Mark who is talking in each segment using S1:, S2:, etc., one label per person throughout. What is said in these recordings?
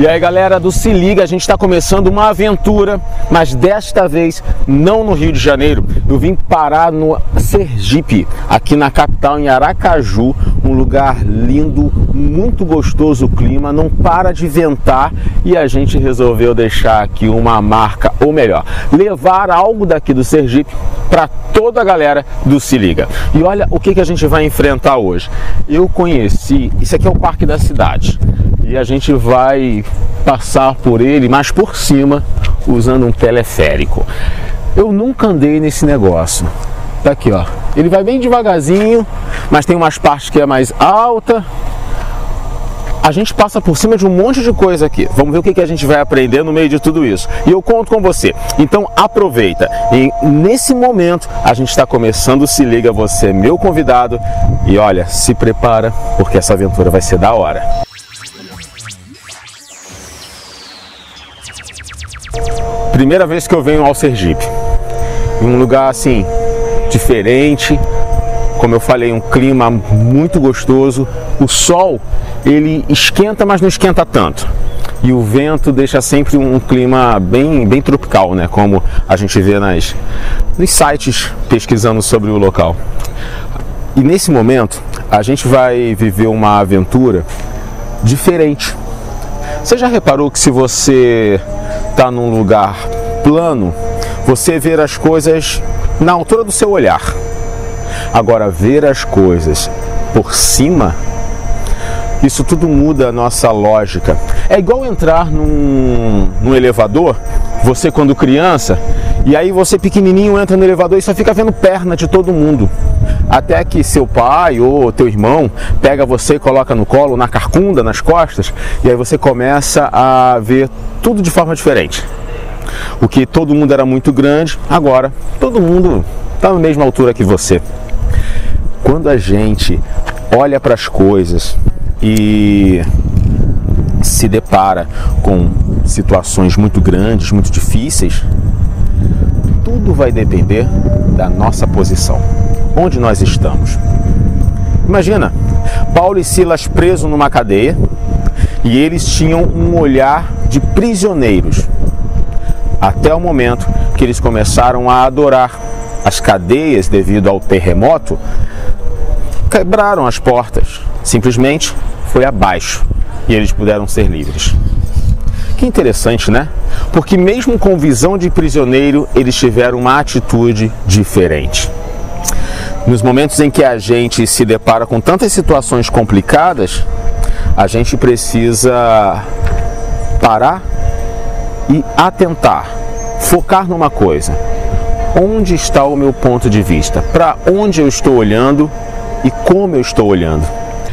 S1: E aí galera do Se Liga, a gente está começando uma aventura, mas desta vez não no Rio de Janeiro. Eu vim parar no Sergipe, aqui na capital, em Aracaju, um lugar lindo, muito gostoso o clima, não para de ventar e a gente resolveu deixar aqui uma marca, ou melhor, levar algo daqui do Sergipe para toda a galera do Se Liga. E olha o que a gente vai enfrentar hoje. Eu conheci, isso aqui é o Parque da Cidade, e a gente vai passar por ele, mas por cima, usando um teleférico. Eu nunca andei nesse negócio. Tá aqui, ó. Ele vai bem devagarzinho, mas tem umas partes que é mais alta. A gente passa por cima de um monte de coisa aqui. Vamos ver o que a gente vai aprender no meio de tudo isso. E eu conto com você. Então aproveita. E nesse momento a gente está começando o Se Liga, você é meu convidado. E olha, se prepara, porque essa aventura vai ser da hora. Primeira vez que eu venho ao Sergipe. Em um lugar assim, diferente. Como eu falei, um clima muito gostoso. O sol, ele esquenta, mas não esquenta tanto. E o vento deixa sempre um clima bem tropical, né? Como a gente vê nos sites pesquisando sobre o local. E nesse momento, a gente vai viver uma aventura diferente. Você já reparou que se você está num lugar plano, você vê as coisas na altura do seu olhar? Agora, ver as coisas por cima, isso tudo muda a nossa lógica. É igual entrar num elevador, você quando criança, e aí você pequenininho entra no elevador e só fica vendo perna de todo mundo. Até que seu pai ou teu irmão pega você e coloca no colo, na carcunda, nas costas, e aí você começa a ver tudo de forma diferente. O que todo mundo era muito grande, agora todo mundo está na mesma altura que você. Quando a gente olha para as coisas e se depara com situações muito grandes, muito difíceis, tudo vai depender da nossa posição. Onde nós estamos? Imagina, Paulo e Silas presos numa cadeia e eles tinham um olhar de prisioneiros. Até o momento que eles começaram a adorar. As cadeias, devido ao terremoto, quebraram as portas. Simplesmente foi abaixo e eles puderam ser livres. Que interessante, né? Porque mesmo com visão de prisioneiro, eles tiveram uma atitude diferente. Nos momentos em que a gente se depara com tantas situações complicadas, a gente precisa parar e atentar, focar numa coisa. Onde está o meu ponto de vista? Para onde eu estou olhando e como eu estou olhando?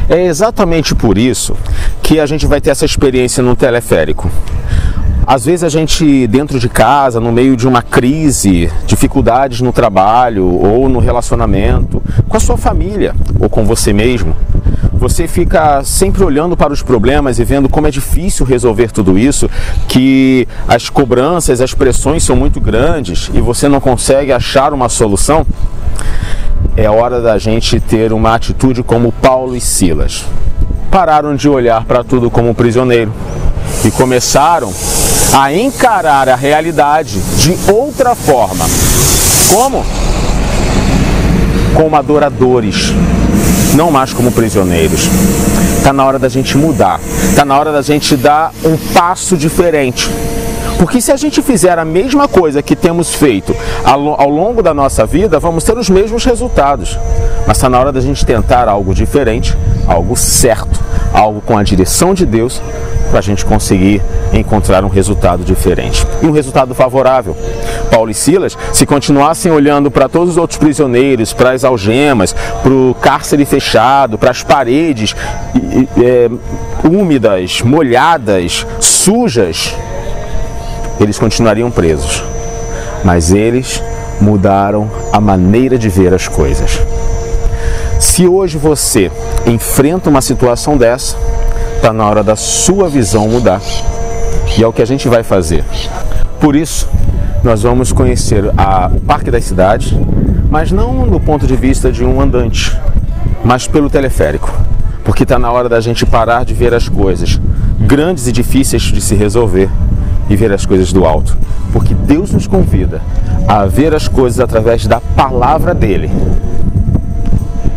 S1: É exatamente por isso que a gente vai ter essa experiência no teleférico. Às vezes a gente, dentro de casa, no meio de uma crise, dificuldades no trabalho ou no relacionamento, com a sua família ou com você mesmo, você fica sempre olhando para os problemas e vendo como é difícil resolver tudo isso, que as cobranças, as pressões são muito grandes e você não consegue achar uma solução. É hora da gente ter uma atitude como Paulo e Silas. Pararam de olhar para tudo como prisioneiro e começaram a encarar a realidade de outra forma. Como? Como adoradores, não mais como prisioneiros. Está na hora da gente mudar, está na hora da gente dar um passo diferente. Porque se a gente fizer a mesma coisa que temos feito ao longo da nossa vida, vamos ter os mesmos resultados. Mas está na hora da gente tentar algo diferente, algo certo, algo com a direção de Deus, para a gente conseguir encontrar um resultado diferente. E um resultado favorável. Paulo e Silas, se continuassem olhando para todos os outros prisioneiros, para as algemas, para o cárcere fechado, para as paredes úmidas, molhadas, sujas, eles continuariam presos. Mas eles mudaram a maneira de ver as coisas. Se hoje você enfrenta uma situação dessa, está na hora da sua visão mudar. E é o que a gente vai fazer. Por isso, nós vamos conhecer o Parque das Cidades, mas não do ponto de vista de um andante, mas pelo teleférico. porque está na hora da gente parar de ver as coisas grandes e difíceis de se resolver e ver as coisas do alto, porque Deus nos convida a ver as coisas através da palavra dele.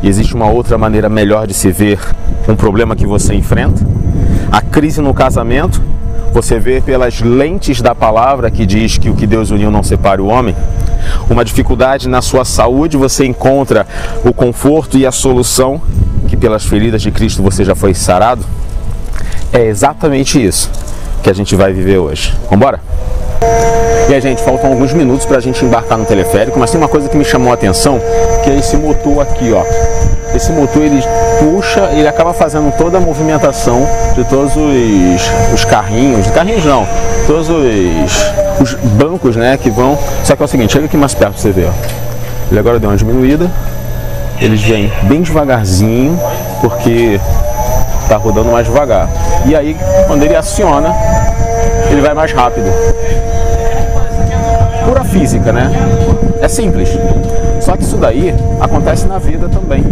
S1: E existe uma outra maneira melhor de se ver um problema que você enfrenta, a crise no casamento, você vê pelas lentes da palavra que diz que o que Deus uniu não separe o homem. Uma dificuldade na sua saúde, você encontra o conforto e a solução, que pelas feridas de Cristo você já foi sarado. É exatamente isso que a gente vai viver hoje. Vambora? E aí, gente, faltam alguns minutos para a gente embarcar no teleférico, mas tem uma coisa que me chamou a atenção, que é esse motor aqui, ó. Esse motor, ele puxa, ele acaba fazendo toda a movimentação de todos os carrinhos não, todos os bancos, né, que vão. Só que é o seguinte, chega aqui mais perto pra você ver, ó. Ele agora deu uma diminuída, eles vêm bem devagarzinho, porque tá rodando mais devagar. E aí, quando ele aciona, ele vai mais rápido. Pura física, né? É simples. Só que isso daí acontece na vida também.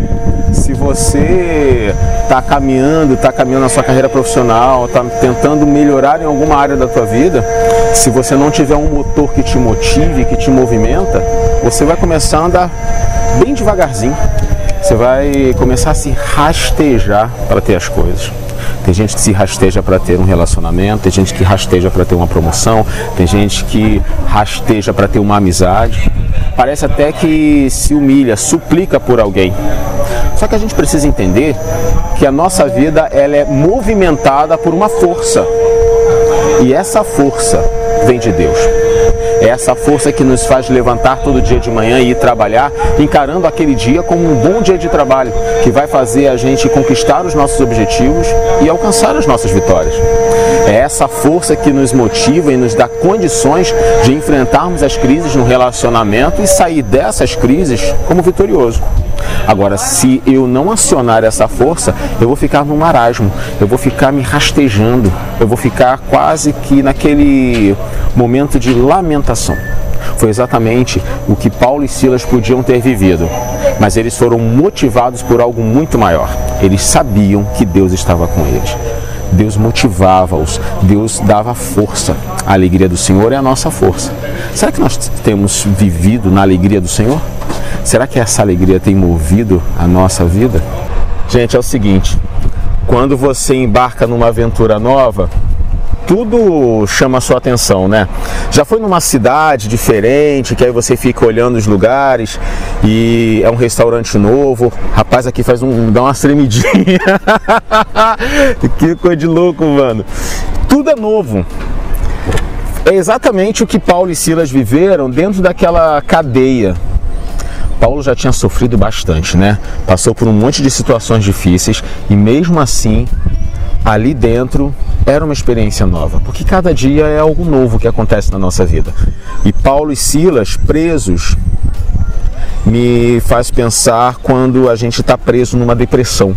S1: Se você está caminhando na sua carreira profissional, está tentando melhorar em alguma área da tua vida, se você não tiver um motor que te motive, que te movimenta, você vai começar a andar bem devagarzinho. Você vai começar a se rastejar para ter as coisas. Tem gente que se rasteja para ter um relacionamento, tem gente que rasteja para ter uma promoção, tem gente que rasteja para ter uma amizade. Parece até que se humilha, suplica por alguém. Só que a gente precisa entender que a nossa vida ela é movimentada por uma força. E essa força vem de Deus. É essa força que nos faz levantar todo dia de manhã e ir trabalhar, encarando aquele dia como um bom dia de trabalho, que vai fazer a gente conquistar os nossos objetivos e alcançar as nossas vitórias. É essa força que nos motiva e nos dá condições de enfrentarmos as crises no relacionamento e sair dessas crises como vitorioso. Agora, se eu não acionar essa força, eu vou ficar num marasmo, eu vou ficar me rastejando, eu vou ficar quase que naquele momento de lamentação. Foi exatamente o que Paulo e Silas podiam ter vivido, mas eles foram motivados por algo muito maior. Eles sabiam que Deus estava com eles. Deus motivava-os, Deus dava força. A alegria do Senhor é a nossa força. Será que nós temos vivido na alegria do Senhor? Será que essa alegria tem movido a nossa vida? Gente, é o seguinte, quando você embarca numa aventura nova, tudo chama a sua atenção, né? Já foi numa cidade diferente, que aí você fica olhando os lugares e é um restaurante novo. Rapaz, aqui dá uma tremidinha. Que coisa de louco, mano. Tudo é novo. É exatamente o que Paulo e Silas viveram dentro daquela cadeia. Paulo já tinha sofrido bastante, né? Passou por um monte de situações difíceis e mesmo assim, ali dentro era uma experiência nova, porque cada dia é algo novo que acontece na nossa vida. E Paulo e Silas presos me faz pensar quando a gente está preso numa depressão,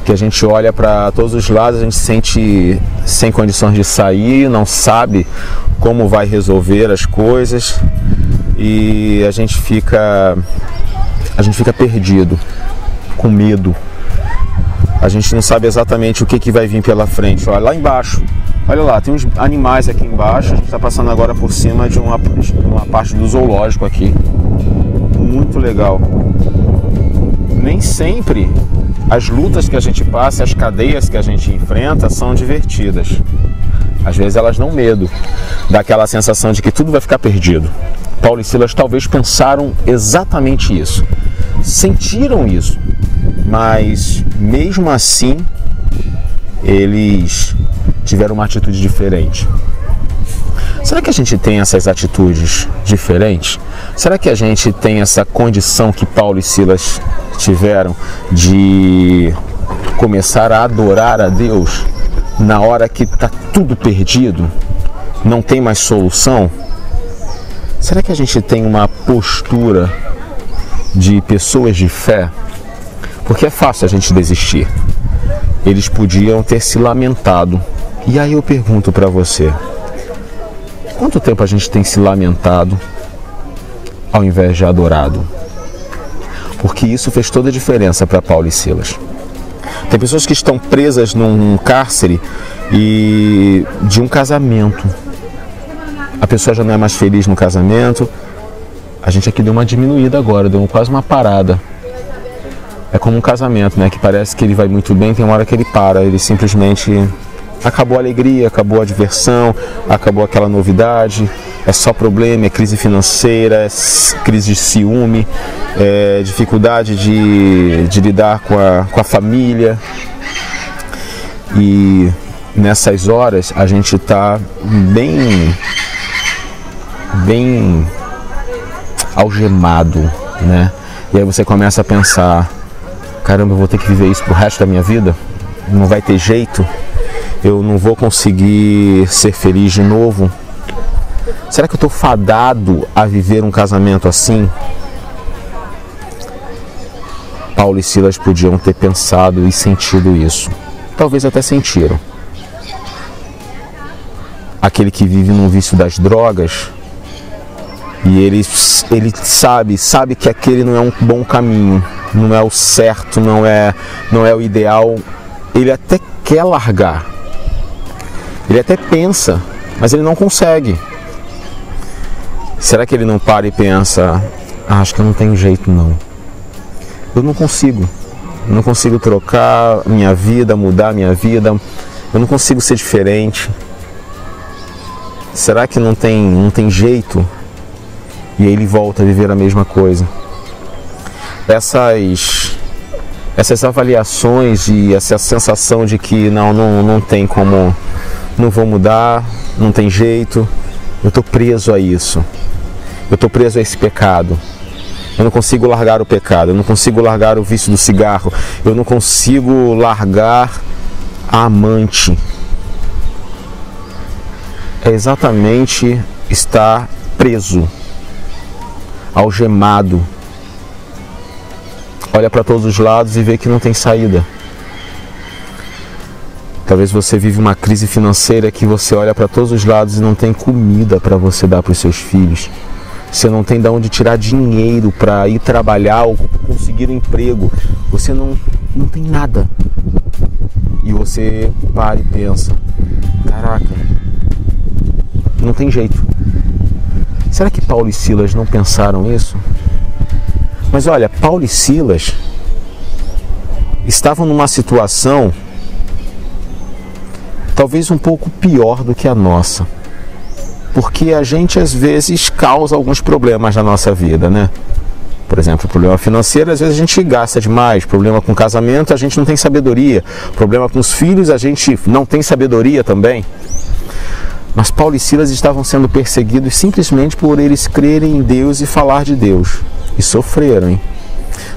S1: que a gente olha para todos os lados, a gente se sente sem condições de sair, não sabe como vai resolver as coisas e a gente fica perdido, com medo. A gente não sabe exatamente o que vai vir pela frente. Olha lá embaixo, olha lá, tem uns animais aqui embaixo. A gente está passando agora por cima de uma parte do zoológico aqui. Muito legal. Nem sempre as lutas que a gente passa, as cadeias que a gente enfrenta são divertidas. Às vezes elas dão medo, dá aquela sensação de que tudo vai ficar perdido. Paulo e Silas talvez pensaram exatamente isso, sentiram isso, mas mesmo assim eles tiveram uma atitude diferente. Será que a gente tem essas atitudes diferentes? Será que a gente tem essa condição que Paulo e Silas tiveram de começar a adorar a Deus na hora que está tudo perdido, não tem mais solução? Será que a gente tem uma postura de pessoas de fé? Porque é fácil a gente desistir. Eles podiam ter se lamentado. E aí eu pergunto para você, quanto tempo a gente tem se lamentado ao invés de adorado? Porque isso fez toda a diferença para Paulo e Silas. Tem pessoas que estão presas num cárcere e de um casamento. A pessoa já não é mais feliz no casamento. A gente aqui deu uma diminuída agora, deu quase uma parada. É como um casamento, né? Que parece que ele vai muito bem, tem uma hora que ele para, ele simplesmente acabou a alegria, acabou a diversão, acabou aquela novidade, é só problema, é crise financeira, é crise de ciúme, é dificuldade de lidar com a família. E nessas horas a gente está bem algemado, né? E aí você começa a pensar, caramba, eu vou ter que viver isso pro resto da minha vida? Não vai ter jeito? Eu não vou conseguir ser feliz de novo? Será que eu estou fadado a viver um casamento assim? Paulo e Silas podiam ter pensado e sentido isso. Talvez até sentiram. Aquele que vive num vício das drogas, e ele sabe que aquele não é um bom caminho, não é o certo, não é o ideal. Ele até quer largar, ele até pensa, mas ele não consegue. Será que ele não para e pensa, acho que eu não tenho jeito não, eu não consigo trocar minha vida, mudar minha vida, eu não consigo ser diferente. Será que não tem jeito? E aí ele volta a viver a mesma coisa. Essas avaliações e essa sensação de que não tem como, não vou mudar, não tem jeito, eu estou preso a isso, eu estou preso a esse pecado, eu não consigo largar o pecado, eu não consigo largar o vício do cigarro, eu não consigo largar a amante. É exatamente estar preso, algemado. Olha para todos os lados e vê que não tem saída. Talvez você vive uma crise financeira que você olha para todos os lados e não tem comida para você dar para os seus filhos. Você não tem de onde tirar dinheiro para ir trabalhar ou conseguir um emprego. Você não tem nada. E você para e pensa, caraca, não tem jeito. Será que Paulo e Silas não pensaram isso? Mas olha, Paulo e Silas estavam numa situação talvez um pouco pior do que a nossa. Porque a gente às vezes causa alguns problemas na nossa vida, né? Por exemplo, problema financeiro, às vezes a gente gasta demais. Problema com casamento, a gente não tem sabedoria. Problema com os filhos, a gente não tem sabedoria também. Mas Paulo e Silas estavam sendo perseguidos simplesmente por eles crerem em Deus e falar de Deus. E sofreram, hein?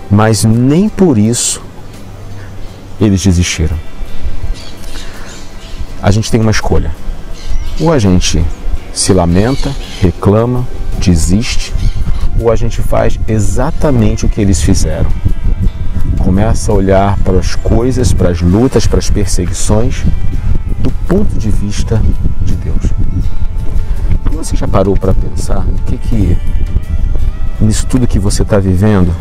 S1: Mas nem por isso eles desistiram. A gente tem uma escolha. Ou a gente se lamenta, reclama, desiste, ou a gente faz exatamente o que eles fizeram. Começa a olhar para as coisas, para as lutas, para as perseguições do ponto de vista de Deus. E você já parou para pensar nisso tudo que você está vivendo,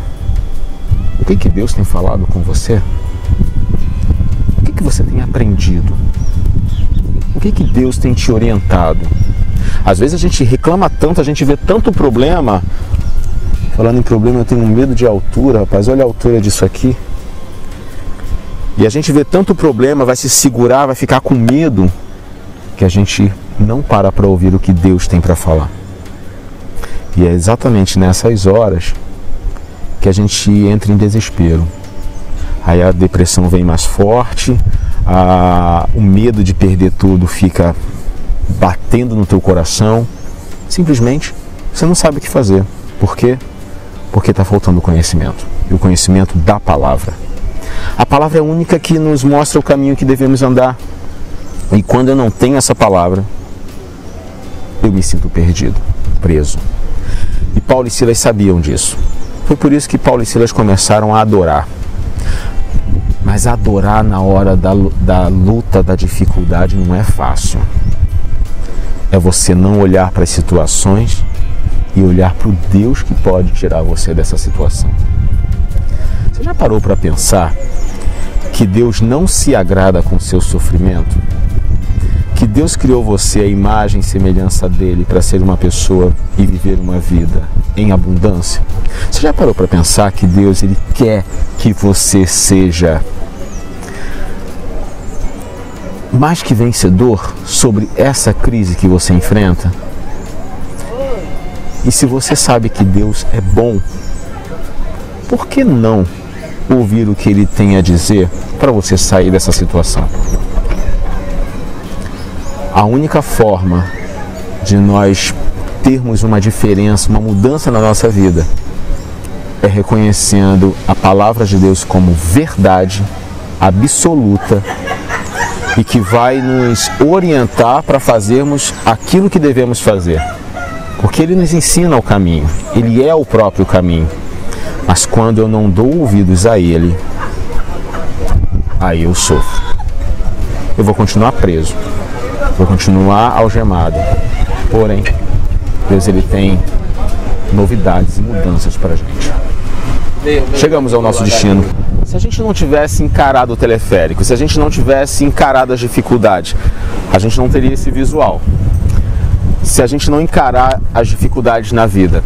S1: o que Deus tem falado com você? O que você tem aprendido? O que Deus tem te orientado? Às vezes a gente reclama tanto, a gente vê tanto problema. Falando em problema, eu tenho medo de altura, rapaz, olha a altura disso aqui. E a gente vê tanto problema, vai se segurar, vai ficar com medo, que a gente não para ouvir o que Deus tem para falar. E é exatamente nessas horas que a gente entra em desespero. Aí a depressão vem mais forte, o medo de perder tudo fica batendo no teu coração. Simplesmente você não sabe o que fazer. Por quê? Porque está faltando conhecimento. E o conhecimento da palavra. A palavra é a única que nos mostra o caminho que devemos andar. E quando eu não tenho essa palavra, eu me sinto perdido, preso. E Paulo e Silas sabiam disso. Foi por isso que Paulo e Silas começaram a adorar. Mas adorar na hora da luta, da dificuldade, não é fácil. É você não olhar para as situações e olhar para o Deus que pode tirar você dessa situação. Você já parou para pensar que Deus não se agrada com o seu sofrimento? Que Deus criou você à imagem e semelhança dele para ser uma pessoa e viver uma vida em abundância? Você já parou para pensar que Deus ele quer que você seja mais que vencedor sobre essa crise que você enfrenta? E se você sabe que Deus é bom, por que não ouvir o que Ele tem a dizer para você sair dessa situação? A única forma de nós termos uma diferença, uma mudança na nossa vida, é reconhecendo a palavra de Deus como verdade absoluta e que vai nos orientar para fazermos aquilo que devemos fazer. Porque Ele nos ensina o caminho, Ele é o próprio caminho. Mas quando eu não dou ouvidos a Ele, aí eu sofro. Eu vou continuar preso, vou continuar algemado. Porém, Deus ele tem novidades e mudanças para a gente. Chegamos ao nosso destino. Se a gente não tivesse encarado o teleférico, se a gente não tivesse encarado as dificuldades, a gente não teria esse visual. Se a gente não encarar as dificuldades na vida,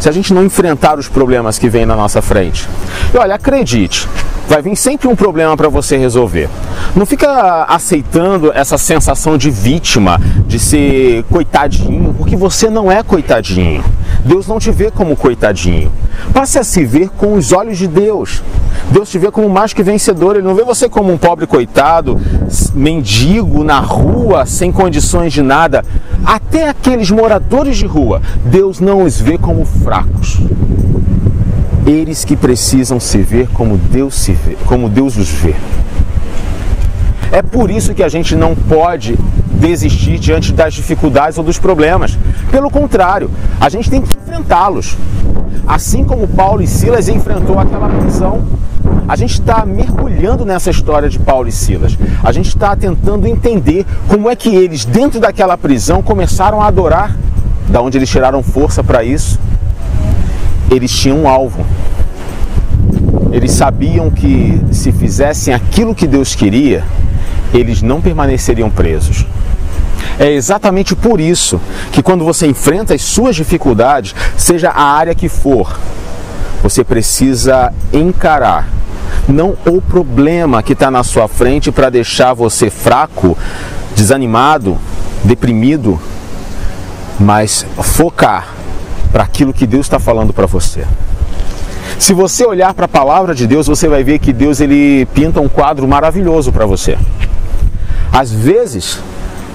S1: se a gente não enfrentar os problemas que vêm na nossa frente, e olha, acredite, vai vir sempre um problema para você resolver. Não fica aceitando essa sensação de vítima, de ser coitadinho, porque você não é coitadinho. Deus não te vê como coitadinho. Passe a se ver com os olhos de Deus. Deus te vê como mais que vencedor. Ele não vê você como um pobre coitado, mendigo na rua, sem condições de nada. Até aqueles moradores de rua, Deus não os vê como fracos. Eles que precisam se ver como Deus se vê, como Deus os vê. É por isso que a gente não pode desistir diante das dificuldades ou dos problemas. Pelo contrário, a gente tem que enfrentá-los. Assim como Paulo e Silas enfrentou aquela prisão, a gente está mergulhando nessa história de Paulo e Silas. A gente está tentando entender como é que eles, dentro daquela prisão, começaram a adorar. Da onde eles tiraram força para isso? Eles tinham um alvo. Eles sabiam que se fizessem aquilo que Deus queria, eles não permaneceriam presos. É exatamente por isso que quando você enfrenta as suas dificuldades, seja a área que for, você precisa encarar não o problema que está na sua frente para deixar você fraco, desanimado, deprimido, mas focar para aquilo que Deus está falando para você. Se você olhar para a palavra de Deus, você vai ver que Deus ele pinta um quadro maravilhoso para você. Às vezes,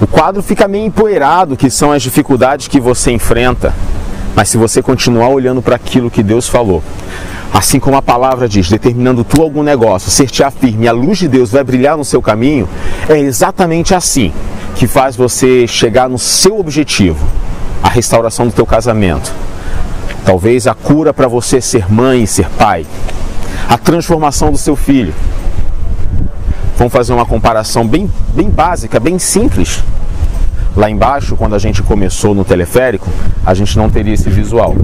S1: o quadro fica meio empoeirado, que são as dificuldades que você enfrenta. Mas se você continuar olhando para aquilo que Deus falou, assim como a palavra diz, determinando tu algum negócio, ser-te-á firme, a luz de Deus vai brilhar no seu caminho, é exatamente assim que faz você chegar no seu objetivo, a restauração do teu casamento. Talvez a cura para você ser mãe e ser pai, a transformação do seu filho. Vamos fazer uma comparação bem básica, bem simples. Lá embaixo, quando a gente começou no teleférico, a gente não teria esse visual.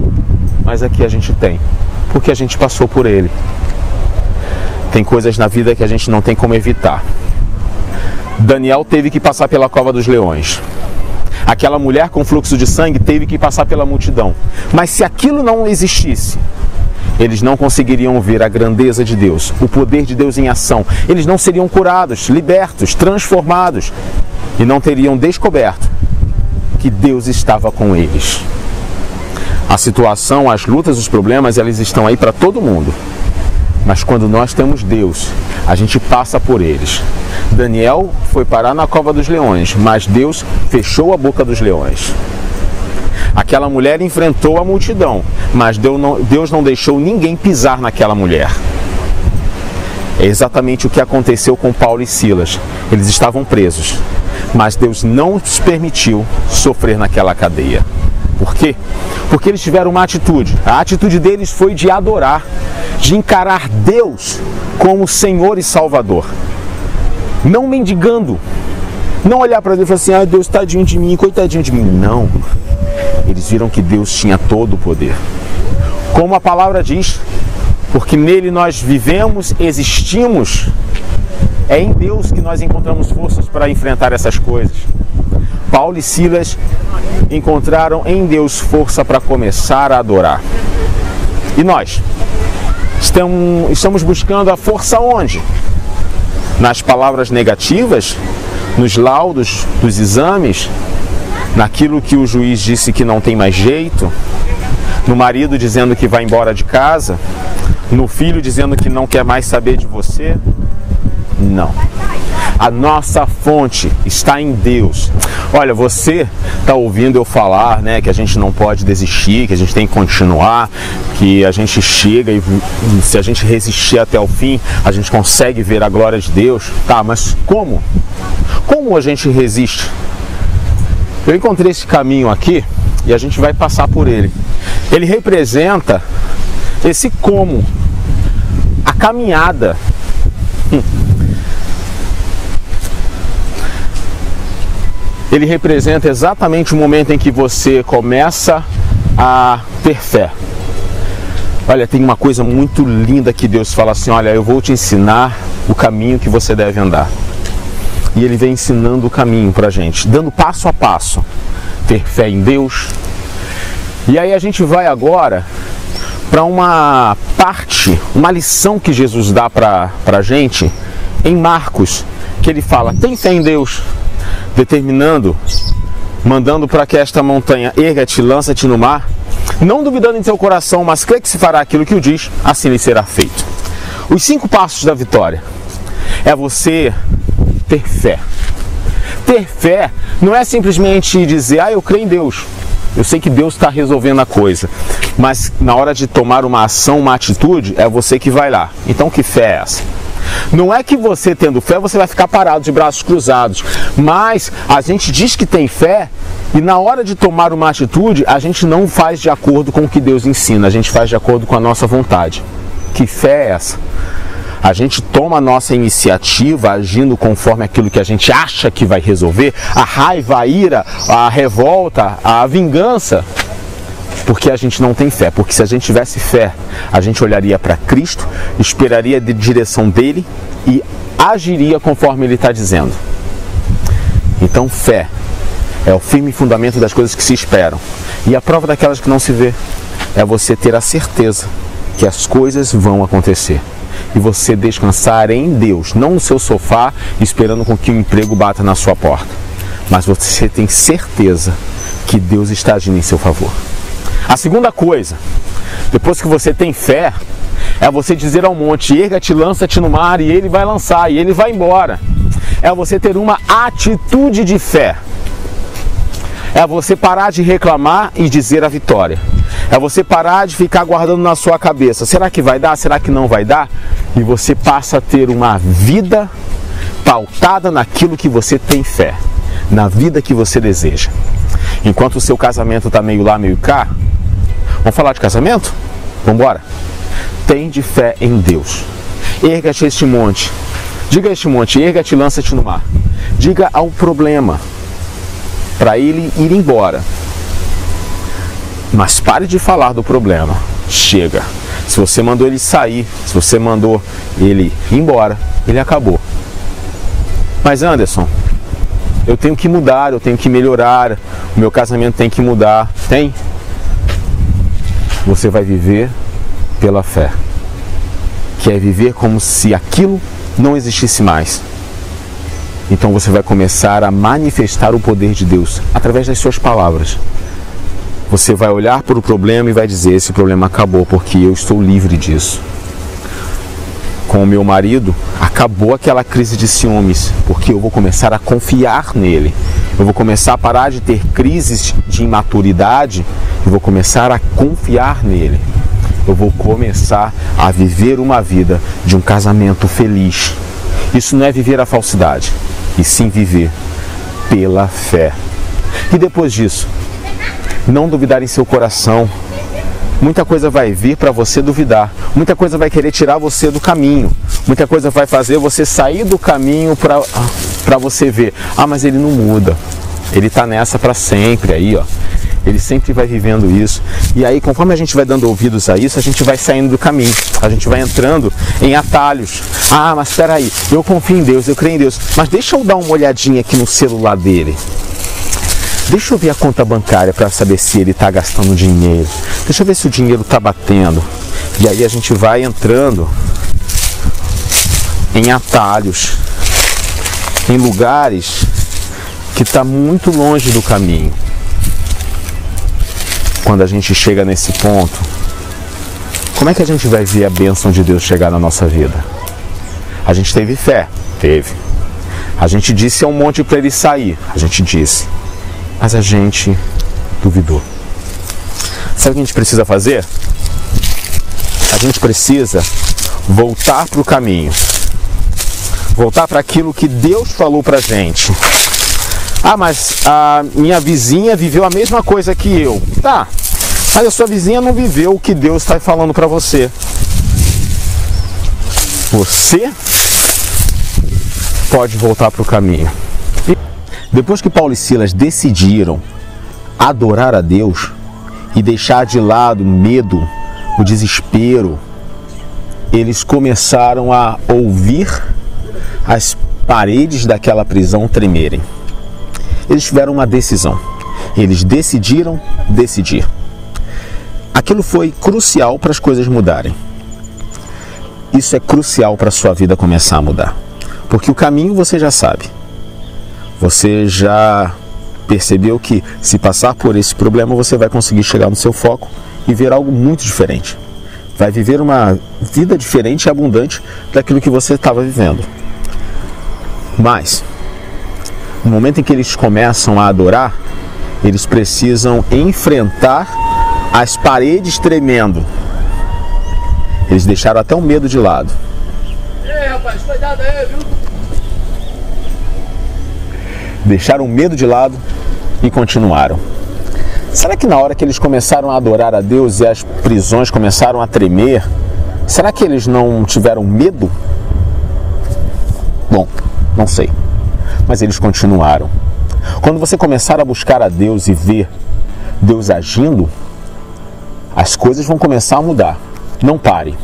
S1: Mas aqui a gente tem, porque a gente passou por ele. Tem coisas na vida que a gente não tem como evitar. Daniel teve que passar pela cova dos leões. Aquela mulher com fluxo de sangue teve que passar pela multidão. Mas se aquilo não existisse, eles não conseguiriam ver a grandeza de Deus, o poder de Deus em ação. Eles não seriam curados, libertos, transformados e não teriam descoberto que Deus estava com eles. A situação, as lutas, os problemas, eles estão aí para todo mundo. Mas quando nós temos Deus, a gente passa por eles. Daniel foi parar na cova dos leões, mas Deus fechou a boca dos leões. Aquela mulher enfrentou a multidão, mas Deus não deixou ninguém pisar naquela mulher. É exatamente o que aconteceu com Paulo e Silas. Eles estavam presos, mas Deus não os permitiu sofrer naquela cadeia. Por quê? Porque eles tiveram uma atitude. A atitude deles foi de adorar, de encarar Deus como Senhor e Salvador. Não mendigando. Não olhar para Deus e falar assim, ah, Deus, tadinho de mim, coitadinho de mim. Não. Eles viram que Deus tinha todo o poder. Como a palavra diz, porque nele nós vivemos, existimos É em Deus que nós encontramos forças para enfrentar essas coisas. Paulo e Silas encontraram em Deus força para começar a adorar. E nós? Estamos buscando a força onde? Nas palavras negativas? Nos laudos dos exames? Naquilo que o juiz disse que não tem mais jeito? No marido dizendo que vai embora de casa? No filho dizendo que não quer mais saber de você? Não. A nossa fonte está em Deus. Olha, você está ouvindo eu falar, né, que a gente não pode desistir, que a gente tem que continuar, que a gente chega e se a gente resistir até o fim, a gente consegue ver a glória de Deus. Tá, mas como? Como a gente resiste? Eu encontrei esse caminho aqui e a gente vai passar por ele. Ele representa esse como, a caminhada. Ele representa exatamente o momento em que você começa a ter fé. Olha, tem uma coisa muito linda que Deus fala assim, olha, eu vou te ensinar o caminho que você deve andar. E Ele vem ensinando o caminho pra gente, dando passo a passo. Ter fé em Deus. E aí a gente vai agora para uma parte, uma lição que Jesus dá pra gente em Marcos, que Ele fala, tem fé em Deus, determinando, mandando para que esta montanha erga-te, lança-te no mar, não duvidando em seu coração, mas crê que se fará aquilo que o diz, assim lhe será feito. Os 5 passos da vitória é você ter fé. Ter fé não é simplesmente dizer, eu creio em Deus, eu sei que Deus está resolvendo a coisa, mas na hora de tomar uma ação, uma atitude, é você que vai lá. Então que fé é essa? Não é que você tendo fé, você vai ficar parado de braços cruzados, mas a gente diz que tem fé e na hora de tomar uma atitude, a gente não faz de acordo com o que Deus ensina, a gente faz de acordo com a nossa vontade. Que fé é essa? A gente toma a nossa iniciativa agindo conforme aquilo que a gente acha que vai resolver, a raiva, a ira, a revolta, a vingança, porque a gente não tem fé. Porque se a gente tivesse fé, a gente olharia para Cristo, esperaria de direção dele e agiria conforme ele está dizendo. Então fé é o firme fundamento das coisas que se esperam. E a prova daquelas que não se vê é você ter a certeza que as coisas vão acontecer. E você descansar em Deus, não no seu sofá, esperando com que o emprego bata na sua porta. Mas você tem certeza que Deus está agindo em seu favor. A segunda coisa, depois que você tem fé, é você dizer ao monte, erga-te, lança-te no mar, e ele vai lançar, e ele vai embora. É você ter uma atitude de fé. É você parar de reclamar e dizer a vitória. É você parar de ficar guardando na sua cabeça, será que vai dar, será que não vai dar? E você passa a ter uma vida pautada naquilo que você tem fé, na vida que você deseja. Enquanto o seu casamento está meio lá, meio cá, vamos falar de casamento? Vamos embora? Tem de fé em Deus. Erga-te este monte. Diga a este monte, erga-te, lança-te no mar. Diga ao problema, para ele ir embora. Mas pare de falar do problema. Chega. Se você mandou ele sair, se você mandou ele ir embora, ele acabou. Mas Anderson, eu tenho que mudar, eu tenho que melhorar, o meu casamento tem que mudar. Tem? Você vai viver pela fé, que é viver como se aquilo não existisse mais. Então você vai começar a manifestar o poder de Deus através das suas palavras. Você vai olhar para o problema e vai dizer, esse problema acabou porque eu estou livre disso. Com o meu marido, acabou aquela crise de ciúmes, porque eu vou começar a confiar nele. Eu vou começar a parar de ter crises de imaturidade e vou começar a confiar nele. Eu vou começar a viver uma vida de um casamento feliz. Isso não é viver a falsidade, e sim viver pela fé. E depois disso, não duvidar em seu coração. Muita coisa vai vir para você duvidar. Muita coisa vai querer tirar você do caminho. Muita coisa vai fazer você sair do caminho para você ver. Mas ele não muda. Ele está nessa para sempre aí, ó. Ele sempre vai vivendo isso. E aí, conforme a gente vai dando ouvidos a isso, a gente vai saindo do caminho. A gente vai entrando em atalhos. Ah, mas espera aí, eu confio em Deus, eu creio em Deus. Mas deixa eu dar uma olhadinha aqui no celular dele. Deixa eu ver a conta bancária para saber se ele está gastando dinheiro. Deixa eu ver se o dinheiro está batendo. E aí a gente vai entrando em atalhos, em lugares que está muito longe do caminho. Quando a gente chega nesse ponto, como é que a gente vai ver a bênção de Deus chegar na nossa vida? A gente teve fé? Teve. A gente disse a um monte para ele sair? A gente disse. Mas a gente duvidou. Sabe o que a gente precisa fazer? A gente precisa voltar para o caminho. Voltar para aquilo que Deus falou para a gente. Ah, mas a minha vizinha viveu a mesma coisa que eu. Tá, mas a sua vizinha não viveu o que Deus está falando para você. Você pode voltar para o caminho. Depois que Paulo e Silas decidiram adorar a Deus e deixar de lado o medo, o desespero, eles começaram a ouvir as paredes daquela prisão tremerem. Eles tiveram uma decisão. Eles decidiram decidir. Aquilo foi crucial para as coisas mudarem. Isso é crucial para a sua vida começar a mudar. Porque o caminho você já sabe. Você já percebeu que se passar por esse problema você vai conseguir chegar no seu foco e ver algo muito diferente. Vai viver uma vida diferente e abundante daquilo que você estava vivendo. Mas no momento em que eles começam a adorar, eles precisam enfrentar as paredes tremendo. Eles deixaram até o medo de lado.
S2: Ei, rapaz, cuidado aí, viu?
S1: Deixaram o medo de lado e continuaram. Será que na hora que eles começaram a adorar a Deus e as prisões começaram a tremer, será que eles não tiveram medo? Bom, não sei. Mas eles continuaram. Quando você começar a buscar a Deus e ver Deus agindo, as coisas vão começar a mudar. Não pare.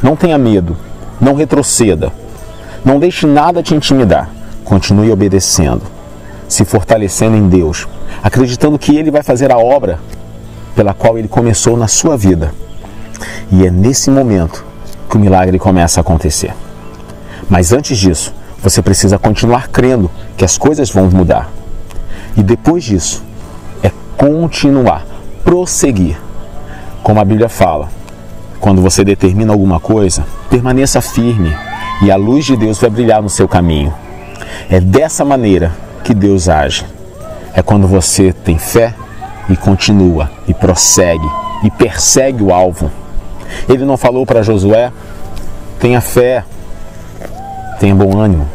S1: Não tenha medo. Não retroceda. Não deixe nada te intimidar. Continue obedecendo, se fortalecendo em Deus, acreditando que Ele vai fazer a obra pela qual Ele começou na sua vida. E é nesse momento que o milagre começa a acontecer. Mas antes disso, você precisa continuar crendo que as coisas vão mudar. E depois disso, é continuar, prosseguir. Como a Bíblia fala, quando você determina alguma coisa, permaneça firme e a luz de Deus vai brilhar no seu caminho. É dessa maneira que Deus age. É quando você tem fé e continua, e prossegue, e persegue o alvo. Ele não falou para Josué, tenha fé, tenha bom ânimo.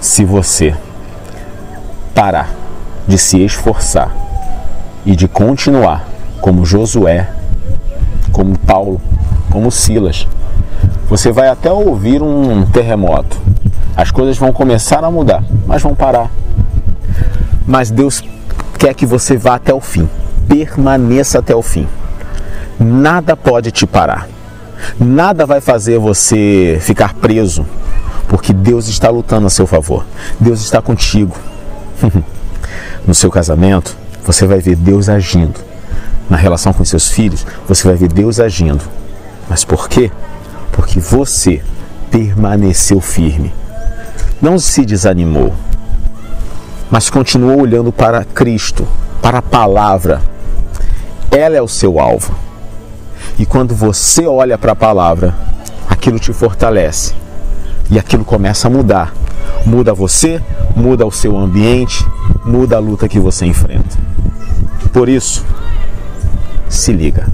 S1: Se você parar de se esforçar e de continuar como Josué, como Paulo, como Silas, você vai até ouvir um terremoto. As coisas vão começar a mudar, mas vão parar. Mas Deus quer que você vá até o fim. Permaneça até o fim. Nada pode te parar. Nada vai fazer você ficar preso, porque Deus está lutando a seu favor. Deus está contigo. No seu casamento, você vai ver Deus agindo. Na relação com seus filhos, você vai ver Deus agindo. Mas por quê? Porque você permaneceu firme. Não se desanimou, mas continuou olhando para Cristo, para a palavra. Ela é o seu alvo. E quando você olha para a palavra, aquilo te fortalece. E aquilo começa a mudar. Muda você, muda o seu ambiente, muda a luta que você enfrenta. Por isso, se liga.